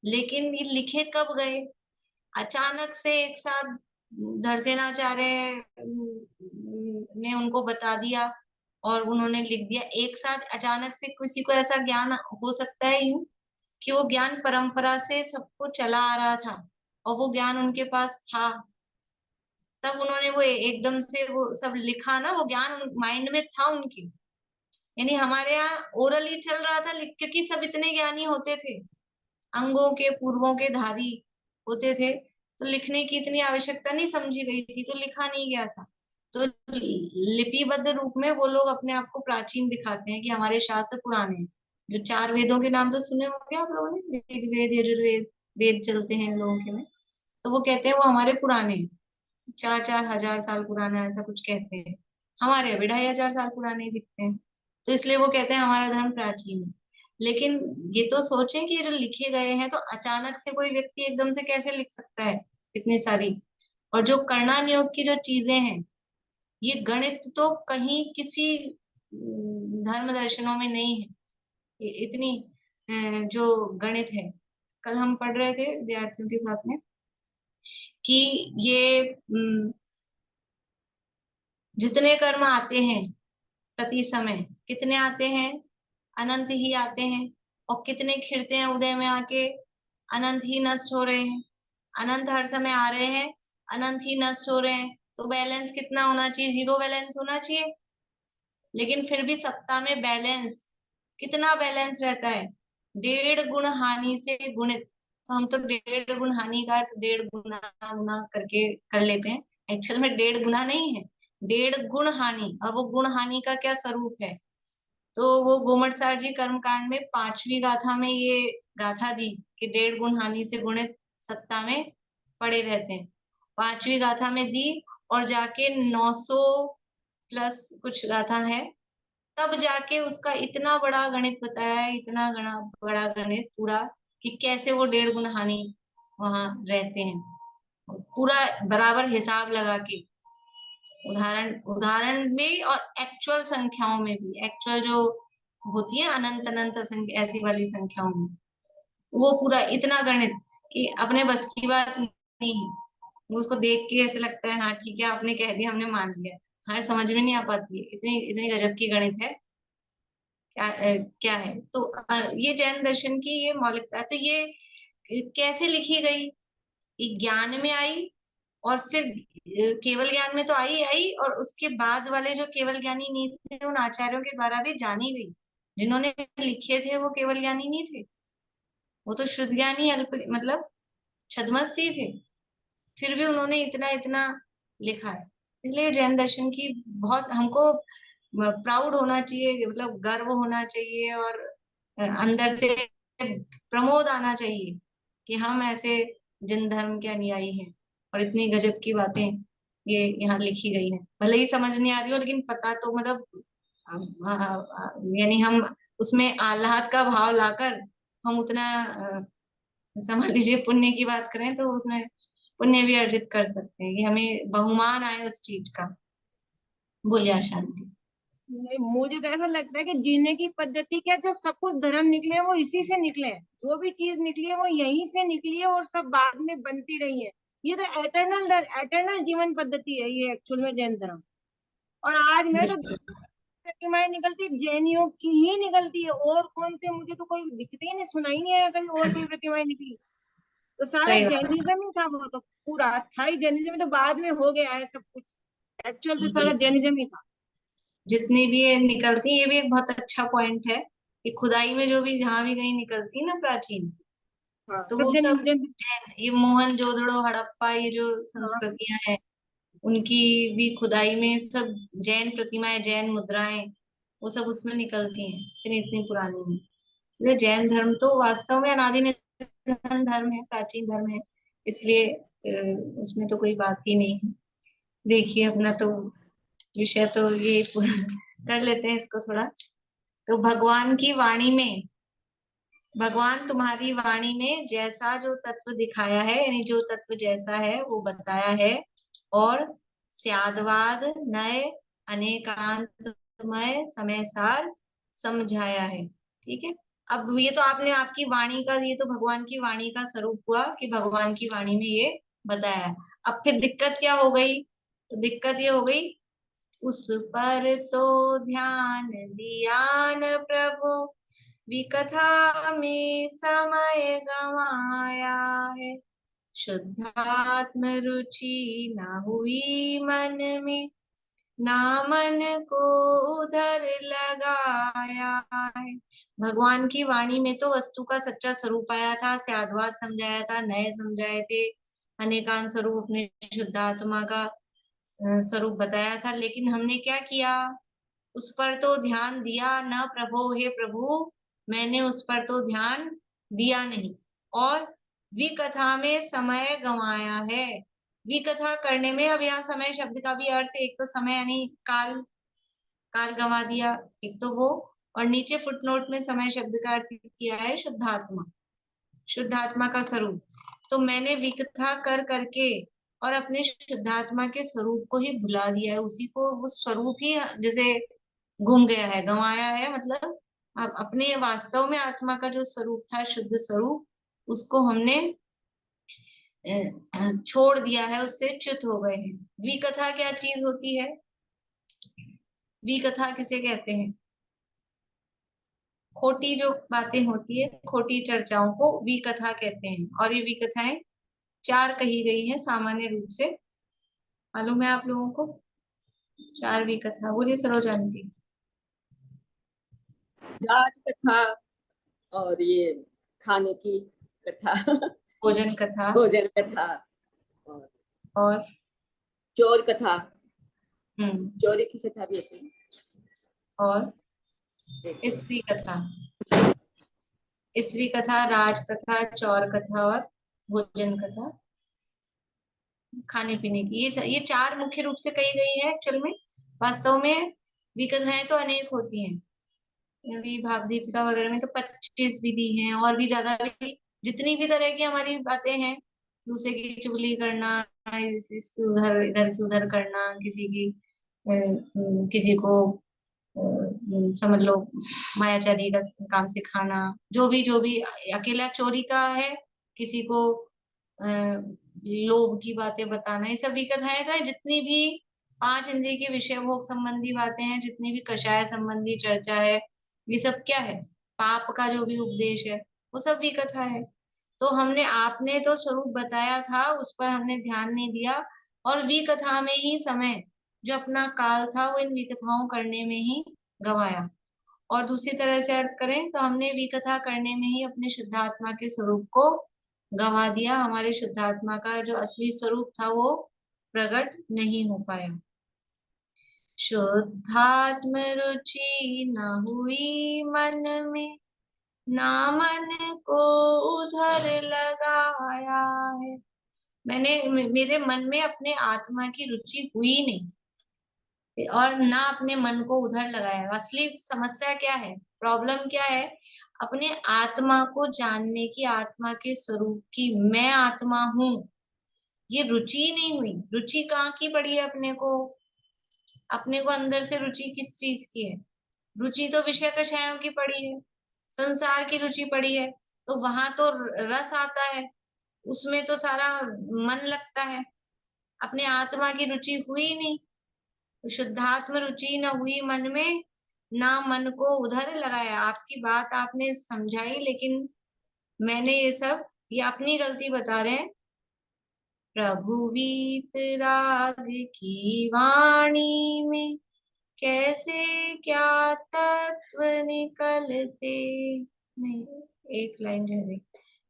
लेकिन ये लिखे कब गए? अचानक से एक साथ धड़सेनाचार्य ने उनको बता दिया और उन्होंने लिख दिया एक साथ। अचानक से किसी को ऐसा ज्ञान हो सकता है यूं कि वो ज्ञान परंपरा से सबको चला आ रहा था और वो ज्ञान उनके पास था, तब उन्होंने वो एकदम से वो सब लिखा ना, वो ज्ञान माइंड में था उनके। यानी हमारे यहाँ ओरली चल रहा था, क्योंकि सब इतने ज्ञानी होते थे, अंगों के पूर्वों के धारी होते थे, तो लिखने की इतनी आवश्यकता नहीं समझी गई थी, तो लिखा नहीं गया था। तो लिपिबद्ध रूप में वो लोग अपने आप को प्राचीन दिखाते हैं कि हमारे शास्त्र पुराने हैं। जो चार वेदों के नाम तो सुने होंगे आप लोगों ने, ऋग्वेद, यजुर्वेद, वेद चलते हैं लोगों के में, तो वो कहते हैं वो हमारे पुराने हैं, 4-4 हजार साल पुराना, ऐसा कुछ कहते हैं। हमारे अभी 2,500 साल पुराने ही दिखते हैं। तो इसलिए वो कहते हैं हमारा धर्म प्राचीन है। लेकिन ये तो सोचें कि ये जो लिखे गए हैं, तो अचानक से कोई व्यक्ति एकदम से कैसे लिख सकता है इतनी सारी। और जो कर्णानुयोग की जो चीजें हैं, ये गणित तो कहीं किसी धर्म दर्शनों में नहीं है। इतनी जो गणित है, कल हम पढ़ रहे थे विद्यार्थियों के साथ में कि ये जितने कर्म आते हैं प्रति समय, कितने आते हैं? अनंत ही आते हैं। और कितने खिड़ते हैं उदय में आके? अनंत ही नष्ट हो रहे हैं। अनंत हर समय आ रहे हैं, अनंत ही नष्ट हो रहे हैं। तो बैलेंस कितना होना चाहिए? 0 बैलेंस होना चाहिए। लेकिन फिर भी सत्ता में बैलेंस, कितना बैलेंस रहता है? 1.5 गुण हानि से गुणित। तो हम तो 1.5 गुण हानि का अर्थ 1.5 गुना गुना करके कर लेते हैं। एक्चुअल में 1.5 गुना नहीं है, 1.5 गुण हानि। और वो गुण हानि का क्या स्वरूप है? तो वो गोमटसार जी कर्मकांड में 5वीं गाथा में ये गाथा दी कि 1.5 गुण हानि से गुणित सत्ता में पड़े रहते हैं। 5वीं गाथा में दी, और जाके 900 प्लस कुछ गाथा है, तब जाके उसका इतना बड़ा गणित बताया है, इतना बड़ा गणित पूरा, कि कैसे वो 1.5 गुण हानि वहां रहते हैं, पूरा बराबर हिसाब लगा के। उदाहरण उदाहरण में और एक्चुअल संख्याओं में भी, एक्चुअल जो होती है अनंत अनंत संख्या, ऐसी वाली संख्याओं में वो पूरा इतना गणित कि अपने बस की बात नहीं है। उसको देख के ऐसे लगता है हाँ ठीक है आपने कह दिया हमने मान लिया। हाँ, समझ में नहीं आ पाती है, इतनी इतनी गजब की गणित है। क्या है तो ये जैन दर्शन की ये मौलिकता है। तो ये कैसे लिखी गई? ये ज्ञान में आई, और फिर केवल ज्ञान में तो आई आई, और उसके बाद वाले जो केवल ज्ञानी नहीं थे उन आचार्यों के द्वारा भी जानी गई। जिन्होंने लिखे थे वो केवल ज्ञानी नहीं थे, वो तो शुद्ध ज्ञानी अल्प मतलब छद्मस ही थे। फिर भी उन्होंने इतना इतना लिखा है। इसलिए जैन दर्शन की बहुत हमको प्राउड होना चाहिए, मतलब गर्व होना चाहिए, और अंदर से प्रमोद आना चाहिए कि हम ऐसे जिन धर्म के अनुयायी हैं। और इतनी गजब की बातें ये यहाँ लिखी गई है, भले ही समझ नहीं आ रही हो, लेकिन पता तो मतलब यानी हम उसमें आह्लाद का भाव लाकर हम उतना समझ लीजिए पुण्य की बात करें तो उसमें पुण्य भी अर्जित कर सकते हैं कि हमें बहुमान आए उस चीज का। बोलिए शांति। नहीं, मुझे तो ऐसा लगता है कि जीने की पद्धति क्या, जो सब कुछ धर्म निकले हैं वो इसी से निकले हैं, जो भी चीज निकली है वो यहीं से निकली है और सब बाद में बनती रही है। ये तो एटर्नल जीवन पद्धति है ये एक्चुअल में जैन धर्म। और आज मैं तो बिल्कुल प्रतिमाएं निकलती जैनियों की ही निकलती है, और कौन से मुझे तो कोई दिखते ही नहीं, सुना ही नहीं आया कभी और कोई प्रतिमाएं निकली। तो सारा सही बात। जैनिज्म ही था वो तो, पूरा था ही जैनिज्म, तो बाद में हो गया है सब कुछ। एक्चुअल तो सारा बिल्कुल जैनिज्म ही था। जितनी भी ये निकलती, ये भी एक बहुत अच्छा पॉइंट है कि खुदाई में जो भी जहां भी कहीं निकलती ना प्राचीन, हाँ, तो सब वो जन सब जन। जैन, ये मोहनजोदड़ो हड़प्पा, ये जो हाँ, संस्कृतियां हैं उनकी भी खुदाई में सब जैन प्रतिमाएं, जैन मुद्राएं, वो सब उसमें निकलती हैं, इतनी इतनी पुरानी में। ये जैन धर्म तो वास्तव में अनादि निधन धर्म है, प्राचीन धर्म है, इसलिए उसमें तो कोई बात ही नहीं है। देखिए अपना तो विषय तो ये पूरा कर लेते हैं इसको थोड़ा। तो भगवान की वाणी में, भगवान तुम्हारी वाणी में जैसा जो तत्व दिखाया है, यानी जो तत्व जैसा है वो बताया है, और स्यादवाद नए अनेकांतमय समय सार समझाया है। ठीक है। अब ये तो आपने आपकी वाणी का, ये तो भगवान की वाणी का स्वरूप हुआ कि भगवान की वाणी में ये बताया है। अब फिर दिक्कत क्या हो गई? तो दिक्कत ये हो गई, उस पर तो ध्यान दिया न प्रभु, विकथा में समय गंवाया है। शुद्धात्म रुचि न हुई मन में, ना मन को उधर लगाया है। भगवान की वाणी में तो वस्तु का सच्चा स्वरूप आया था, स्याद्वाद समझाया था, नए समझाए थे, अनेकांत स्वरूप अपने शुद्धात्मा का स्वरूप बताया था। लेकिन हमने क्या किया? उस पर तो ध्यान दिया न प्रभु, हे प्रभु मैंने उस पर तो ध्यान दिया नहीं, और विकथा में समय गंवाया है। विकथा करने में, अब यहाँ समय शब्द का भी अर्थ, एक तो समय यानी काल, काल गंवा दिया एक तो वो, और नीचे फुटनोट में समय शब्द का अर्थ किया है शुद्धात्मा, शुद्धात्मा का स्वरूप। तो मैंने विकथा कर करके और अपने शुद्धात्मा के स्वरूप को ही भुला दिया है, उसी को, वो स्वरूप ही जैसे गुम गया है, गंवाया है, मतलब अब अपने वास्तव में आत्मा का जो स्वरूप था, शुद्ध स्वरूप, उसको हमने छोड़ दिया है, उससे च्युत हो गए हैं। विकथा क्या चीज होती है? विकथा किसे कहते हैं? खोटी जो बातें होती है, खोटी चर्चाओं को विकथा कहते हैं। और ये विकथाएं 4 कही गई है सामान्य रूप से, मालूम है आप लोगों को? 4 विकथा, बोलिए सरोजानी। राज कथा, और ये खाने की कथा, भोजन कथा, भोजन कथा, और और चोर कथा, हम्म, चोरी की कथा भी होती है। और एक स्त्री कथा, स्त्री कथा, राज कथा, चौर कथा और भोजन कथा, खाने पीने की। ये 4 मुख्य रूप से कही गई है एक्चुअल में। वास्तव में विकथाएं तो अनेक होती हैं, अभी भाव दीपिका वगैरह में तो 25 विधि हैं, और भी ज्यादा भी, जितनी भी तरह की हमारी बातें हैं, दूसरे की चुगली करना, इसकी उधर, इधर की उधर करना, किसी की किसी को समझ लो मायाचारी का काम सिखाना, जो भी अकेला चोरी का है, किसी को लोभ की बातें बताना, ये सब विकथाएं तो है। जितनी भी 5 इंद्रिय के विषय भोग संबंधी बातें हैं, जितनी भी कषाय संबंधी चर्चा है, ये सब क्या है? पाप का जो भी उपदेश है, वो सब विकथा है। तो हमने, आपने तो स्वरूप बताया था, उस पर हमने ध्यान नहीं दिया, और विकथा में ही समय, जो अपना काल था, वो इन विकथाओं करने में ही गंवाया। और दूसरी तरह से अर्थ करें तो हमने विकथा करने में ही अपने शुद्धात्मा के स्वरूप को गंवा दिया, हमारे शुद्धात्मा का जो असली स्वरूप था वो प्रकट नहीं हो पाया। शुद्धात्म रुचि न हुई मन में, ना मन को उधर लगाया है। मेरे मन में अपने आत्मा की रुचि हुई नहीं, और ना अपने मन को उधर लगाया। असली समस्या क्या है, प्रॉब्लम क्या है? अपने आत्मा को जानने की, आत्मा के स्वरूप की, मैं आत्मा हूँ, ये रुचि नहीं हुई। रुचि कहाँ की पड़ी है अपने को? अपने को अंदर से रुचि किस चीज की है? रुचि तो विषय कषायों की पड़ी है, संसार की रुचि पड़ी है, तो वहां तो रस आता है, उसमें तो सारा मन लगता है। अपने आत्मा की रुचि हुई नहीं, तो शुद्धात्म रुचि न हुई मन में, ना मन को उधर लगाया। आपकी बात आपने समझाई, लेकिन मैंने ये अपनी गलती बता रहे हैं। प्रभु वीतराग की वाणी में कैसे क्या तत्व निकलते। नहीं, एक लाइन रह गई।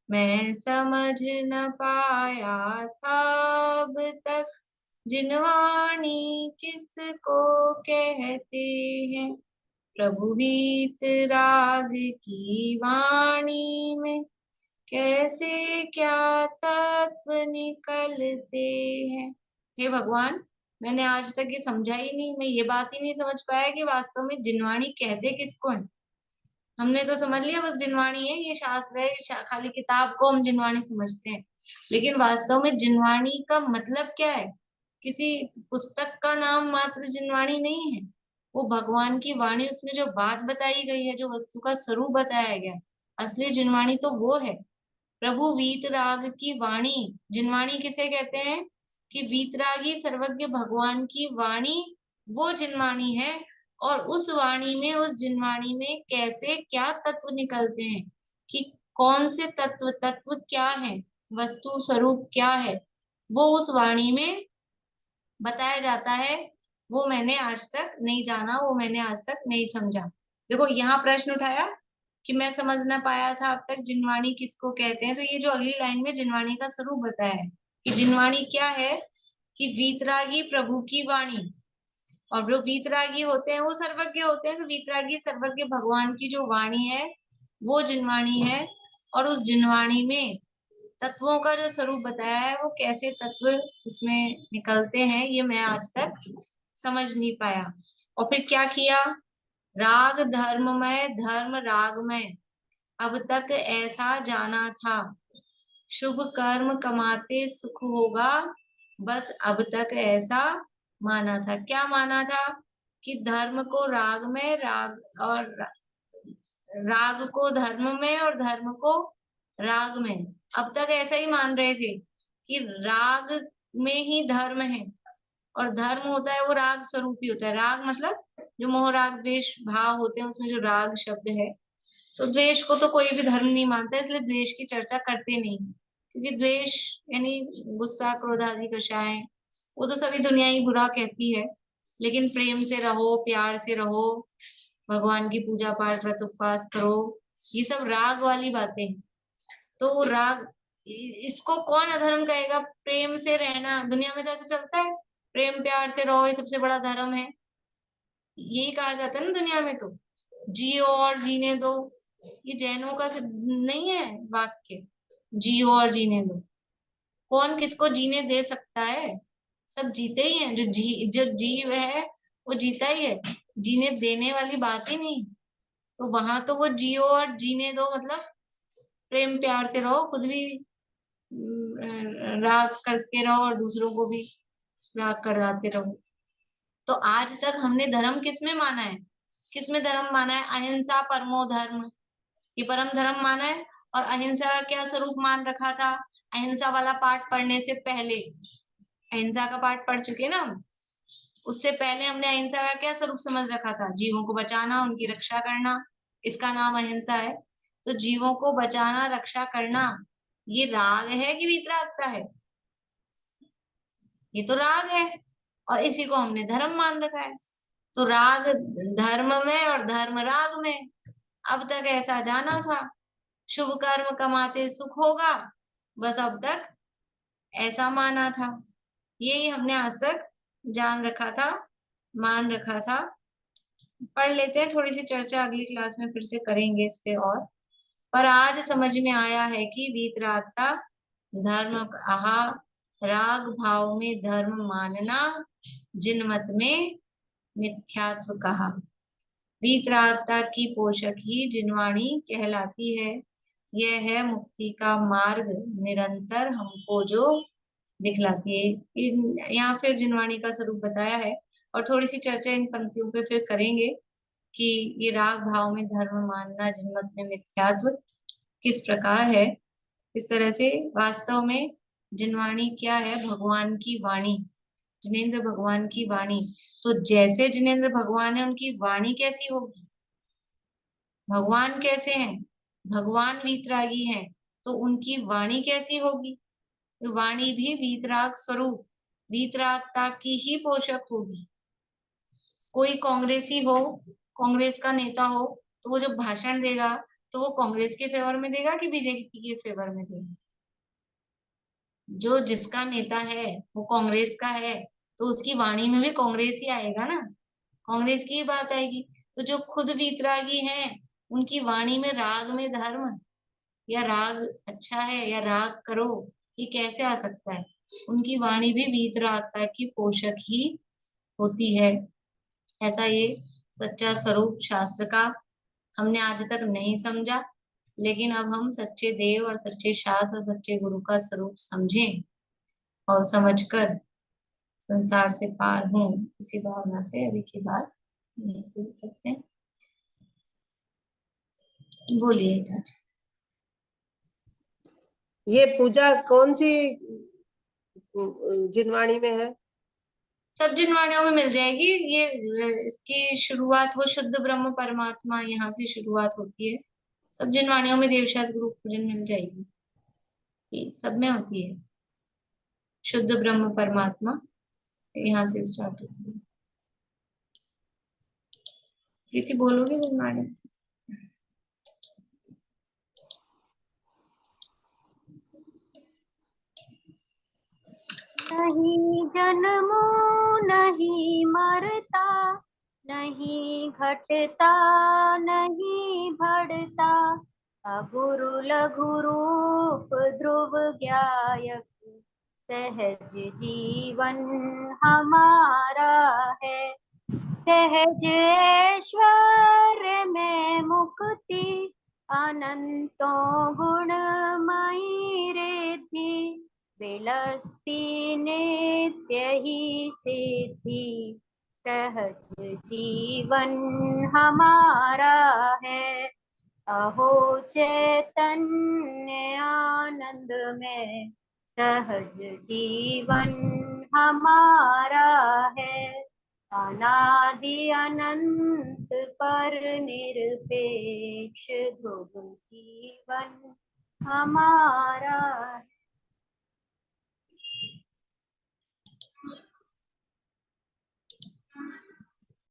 मैं समझ न पाया था अब तक जिनवाणी किसको कहते हैं। प्रभु वीतराग की वाणी में कैसे क्या तत्व निकलते हैं। हे भगवान, मैंने आज तक ये समझा ही नहीं, मैं ये बात ही नहीं समझ पाया कि वास्तव में जिनवाणी कहते किसको है। हमने तो समझ लिया बस जिनवाणी है, ये शास्त्र है, खाली किताब को हम जिनवाणी समझते हैं, लेकिन वास्तव में जिनवाणी का मतलब क्या है? किसी पुस्तक का नाम मात्र जिनवाणी नहीं है, वो भगवान की वाणी, उसमें जो बात बताई गई है, जो वस्तु का स्वरूप बताया गया है, असली जिनवाणी तो वो है। प्रभु वीतराग की वाणी, जिनवाणी किसे कहते हैं? कि वीतरागी सर्वज्ञ भगवान की वाणी वो जिनवाणी है। और उस वाणी में, उस जिनवाणी में कैसे क्या तत्व निकलते हैं, कि कौन से तत्व, तत्व क्या है, वस्तु स्वरूप क्या है, वो उस वाणी में बताया जाता है। वो मैंने आज तक नहीं जाना, वो मैंने आज तक नहीं समझा। देखो यहाँ प्रश्न उठाया कि मैं समझ ना पाया था अब तक जिनवाणी किसको कहते हैं, तो ये जो अगली लाइन में जिनवाणी का स्वरूप बताया है कि जिनवाणी क्या है, कि वीतरागी प्रभु की वाणी। और जो वीतरागी होते हैं वो सर्वज्ञ होते हैं, तो वीतरागी सर्वज्ञ भगवान की जो वाणी है वो जिनवाणी है। और उस जिनवाणी में तत्वों का जो स्वरूप बताया है, वो कैसे तत्व इसमें निकलते हैं, ये मैं आज तक समझ नहीं पाया। और फिर क्या किया? राग धर्ममय, धर्म रागमय, अब तक ऐसा जाना था। शुभ कर्म कमाते सुख होगा, बस अब तक ऐसा माना था। क्या माना था? कि धर्म को राग में, और राग को धर्म में, और धर्म को राग में। अब तक ऐसा ही मान रहे थे कि राग में ही धर्म है, और धर्म होता है वो राग स्वरूप ही होता है। राग मतलब जो मोह राग द्वेष भाव होते हैं, उसमें जो राग शब्द है, तो द्वेष को तो कोई भी धर्म नहीं मानता, इसलिए द्वेष की चर्चा करते नहीं है। क्योंकि द्वेष यानी गुस्सा, क्रोध आदि कषाय, वो तो सभी दुनिया ही बुरा कहती है। लेकिन प्रेम से रहो, प्यार से रहो, भगवान की पूजा पाठ व्रत उपवास करो, ये सब राग वाली बातें हैं। तो वो राग, इसको कौन अधर्म कहेगा? प्रेम से रहना, दुनिया में तो ऐसा चलता है, प्रेम प्यार से रहो, ये सबसे बड़ा धर्म है, यही कहा जाता है ना दुनिया में। तो जियो और जीने दो, ये जैनों का नहीं है वाक्य, जियो और जीने दो। कौन किसको जीने दे सकता है? सब जीते ही हैं। जो जीव है वो जीता ही है, जीने देने वाली बात ही नहीं। तो वहां तो वो जियो और जीने दो मतलब प्रेम प्यार से रहो, खुद भी राग करते रहो और दूसरों को भी राग करवाते रहो। तो आज तक हमने धर्म किस में माना है? किस में धर्म माना है? अहिंसा परमो धर्म, ये परम धर्म माना है। और अहिंसा का क्या स्वरूप मान रखा था? अहिंसा वाला पाठ पढ़ने से पहले, अहिंसा का पाठ पढ़ चुके ना हम, उससे पहले हमने अहिंसा का क्या स्वरूप समझ रखा था? जीवों को बचाना, उनकी रक्षा करना, इसका नाम अहिंसा है। तो जीवों को बचाना, रक्षा करना, ये राग है कि वीतरागता है? ये तो राग है, और इसी को हमने धर्म मान रखा है। तो राग धर्म में और धर्म राग में, अब तक ऐसा जाना था। शुभ कर्म कमाते सुख होगा, बस अब तक ऐसा माना था। यही हमने आज तक जान रखा था, मान रखा था। पढ़ लेते हैं, थोड़ी सी चर्चा अगली क्लास में फिर से करेंगे इस पे। और पर आज समझ में आया है कि वीतरागता धर्म कहा, राग भाव में धर्म मानना, जिनमत में मिथ्यात्व कहा। वीतरागता की पोषक ही जिनवाणी कहलाती है। यह है मुक्ति का मार्ग, निरंतर हमको जो दिखलाती है। यहाँ फिर जिनवाणी का स्वरूप बताया है और थोड़ी सी चर्चा इन पंक्तियों पे फिर करेंगे कि ये राग भाव में धर्म मानना, जिनमत में मिथ्यात्व किस प्रकार है। इस तरह से वास्तव में जिनवाणी क्या है? भगवान की वाणी, जिनेंद्र भगवान की वाणी। तो जैसे जिनेंद्र भगवान है, उनकी वाणी कैसी होगी? भगवान कैसे हैं? भगवान वीतरागी हैं, तो उनकी वाणी कैसी होगी? तो वाणी भी वीतराग स्वरूप, वीतरागता की ही पोषक होगी। कोई कांग्रेसी हो, कांग्रेस का नेता हो, तो वो जब भाषण देगा तो वो कांग्रेस के फेवर में देगा कि बीजेपी के फेवर में देगा? जो जिसका नेता है वो कांग्रेस का है, तो उसकी वाणी में भी कांग्रेस ही आएगा ना, कांग्रेस की ही बात आएगी। तो जो खुद वीतरागी हैं, उनकी वाणी में राग में धर्म या राग अच्छा है या राग करो, ये कैसे आ सकता है? उनकी वाणी भी वीतरागता की पोषक ही होती है। ऐसा ये सच्चा स्वरूप शास्त्र का हमने आज तक नहीं समझा, लेकिन अब हम सच्चे देव और सच्चे शास्त्र और सच्चे गुरु का स्वरूप समझें और समझकर संसार से पार हूं, इसी भावना से अभी की बात यहीं पूरी करते हैं। बोलिए चाचा। ये पूजा कौन सी जिनवाणी में है? सब जिनवाणियों में मिल जाएगी। ये इसकी शुरुआत वो शुद्ध ब्रह्म परमात्मा, यहाँ से शुरुआत होती है। सब जिनवाणियों में देवशास्त्र गुरु पूजन मिल जाएगी, ये सब में होती है। शुद्ध ब्रह्म परमात्मा यहाँ से स्टार्ट होती है। प्रीति बोलोगे जिनवाणी से? नहीं जन्मो नहीं मरता, नहीं घटता नहीं बढ़ता, अगुरु लघु रूप ध्रुव ज्ञायक, सहज जीवन हमारा है। सहज ऐश्वर्य में मुक्ति, अनंतों गुणमयी रिद्धि, विलसती नित्य ही सिद्धि, सहज जीवन हमारा है। अहो चैतन्य आनंद में, सहज जीवन हमारा है। अनादि अनंत पर निरपेक्ष ध्रुव जीवन हमारा है।